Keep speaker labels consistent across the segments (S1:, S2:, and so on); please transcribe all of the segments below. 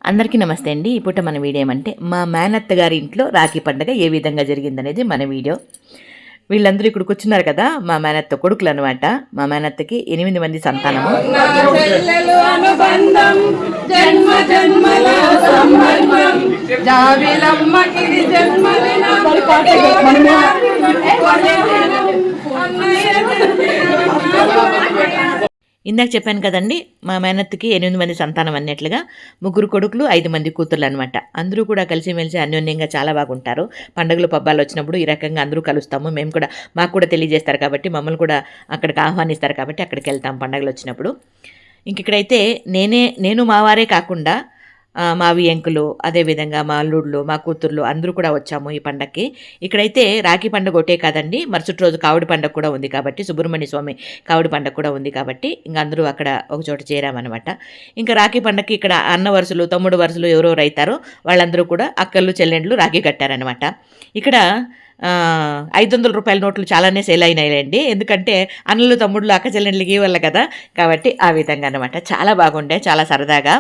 S1: అందరికీ నమస్తే అండి. ఈ పూట మన వీడియో ఏమంటే మా మేనత్త గారి ఇంట్లో రాఖీ పండుగ ఏ విధంగా జరిగిందనేది మన వీడియో. వీళ్ళందరూ ఇక్కడికి వచ్చినారు కదా, మా మేనత్త కొడుకులు అనమాట. మా మేనత్తకి 8 మంది సంతానము. ఇందాక చెప్పాను కదండి, మా మేనత్తకి 8 మంది సంతానం అన్నట్లుగా 3 కొడుకులు 5 మంది కూతుర్లు అనమాట. అందరూ కూడా కలిసిమెలిసి అన్యోన్యంగా చాలా బాగుంటారు. పండుగలు పబ్బాలు వచ్చినప్పుడు ఈ రకంగా అందరూ కలుస్తాము. మేము కూడా మాకు కూడా తెలియజేస్తారు కాబట్టి, మమ్మల్ని కూడా అక్కడికి ఆహ్వానిస్తారు కాబట్టి అక్కడికి వెళ్తాం పండుగలు వచ్చినప్పుడు. ఇక్కడైతే నేను మా వారే కాకుండా మా వియంకులు, అదేవిధంగా మా అల్లుళ్ళు, మా కూతుర్లు అందరూ కూడా వచ్చాము ఈ పండగకి. ఇక్కడైతే రాఖీ పండుగ ఒకటే కాదండి, మరుసటి రోజు కావుడి పండుగ కూడా ఉంది కాబట్టి, సుబ్రహ్మణ్య స్వామి కావుడి పండుగ కూడా ఉంది కాబట్టి ఇంక అందరూ అక్కడ ఒక చోట చేరామన్నమాట. ఇంకా రాఖీ పండగకి ఇక్కడ అన్న వరుసలు, తమ్ముడు వరుసలు ఎవరెవరు అవుతారో వాళ్ళందరూ కూడా అక్కలు చెల్లెండ్లు రాఖీ కట్టారనమాట. ఇక్కడ 500 రూపాయల నోట్లు చాలానే సేల్ అయినాయిలేండి, ఎందుకంటే అన్నలు తమ్ముళ్ళు అక్క చెల్లెండ్లకి ఇవ్వాలి కదా, కాబట్టి ఆ విధంగా అనమాట. చాలా బాగుండే, చాలా సరదాగా.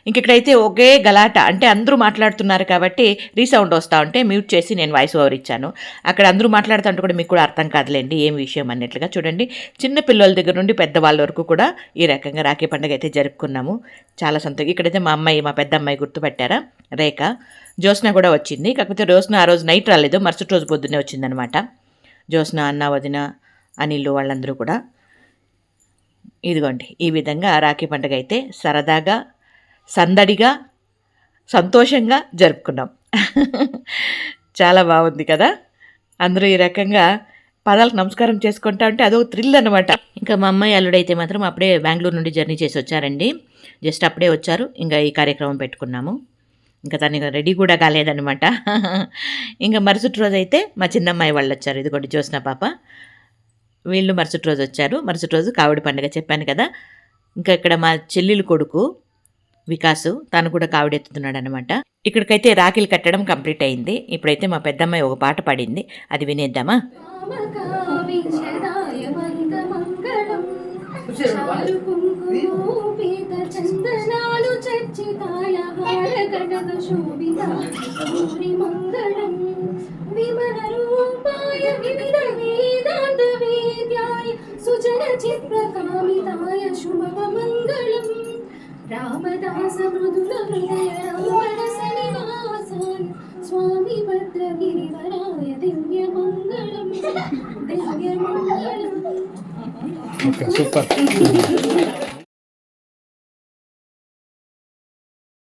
S1: ఇంకెక్కడైతే ఒకే గలాట, అంటే అందరూ మాట్లాడుతున్నారు కాబట్టి రీసౌండ్ వస్తూ ఉంటే మ్యూట్ చేసి నేను వాయిస్ ఓవర్ ఇచ్చాను. అక్కడ అందరూ మాట్లాడుతుంటే కూడా మీకు కూడా అర్థం కాదులేండి ఏం విషయం అన్నట్లుగా. చూడండి, చిన్న పిల్లల దగ్గర నుండి పెద్దవాళ్ళ వరకు కూడా ఈ రకంగా రాఖీ పండుగ అయితే జరుపుకున్నాము. చాలా సంతోషం. ఇక్కడైతే మా అమ్మాయి, మా పెద్ద అమ్మాయి గుర్తుపట్టారా, రేఖ. జ్యోత్స్న కూడా వచ్చింది, కాకపోతే జ్యోత్స్న ఆ రోజు నైట్ రాలేదు, మరుసటి రోజు పొద్దున్నే వచ్చిందనమాట. జ్యోత్స్న, అన్న, వదిన, అనిల్ వాళ్ళందరూ కూడా. ఇదిగోండి, ఈ విధంగా రాఖీ పండుగ అయితే సరదాగా, సందడిగా, సంతోషంగా జరుపుకున్నాం. చాలా బాగుంది కదా. అందరూ ఈ రకంగా పదాలకు నమస్కారం చేసుకుంటా ఉంటే అదొక థ్రిల్ అనమాట. ఇంకా మా అమ్మాయి అల్లుడైతే మాత్రం అప్పుడే బెంగళూరు నుండి జర్నీ చేసి వచ్చారండి, జస్ట్ అప్పుడే వచ్చారు. ఇంకా ఈ కార్యక్రమం పెట్టుకున్నాము. ఇంకా తను రెడీ కూడా కాలేదనమాట. ఇంకా మరుసటి రోజు అయితే మా చిన్నమ్మాయి వాళ్ళు వచ్చారు, ఇదిగోండి జ్యోత్స్న పాప. వీళ్ళు మరుసటి రోజు వచ్చారు. మరుసటి రోజు కావుడి పండుగ చెప్పాను కదా. ఇంకా ఇక్కడ మా చెల్లెలు కొడుకు వికాసు, తను కూడా కావిడెత్తుతున్నాడు అనమాట. ఇక్కడికైతే రాఖీలు కట్టడం కంప్లీట్ అయింది. ఇప్పుడైతే మా పెద్దమ్మాయి ఒక పాట పాడింది, అది వినేద్దామా.
S2: రామదాస మృదుల హృదయ రామరసనివాసాయ స్వామి భద్రగిరివరాయ దివ్యమంగళం దివ్యమంగళం.
S3: సూపర్.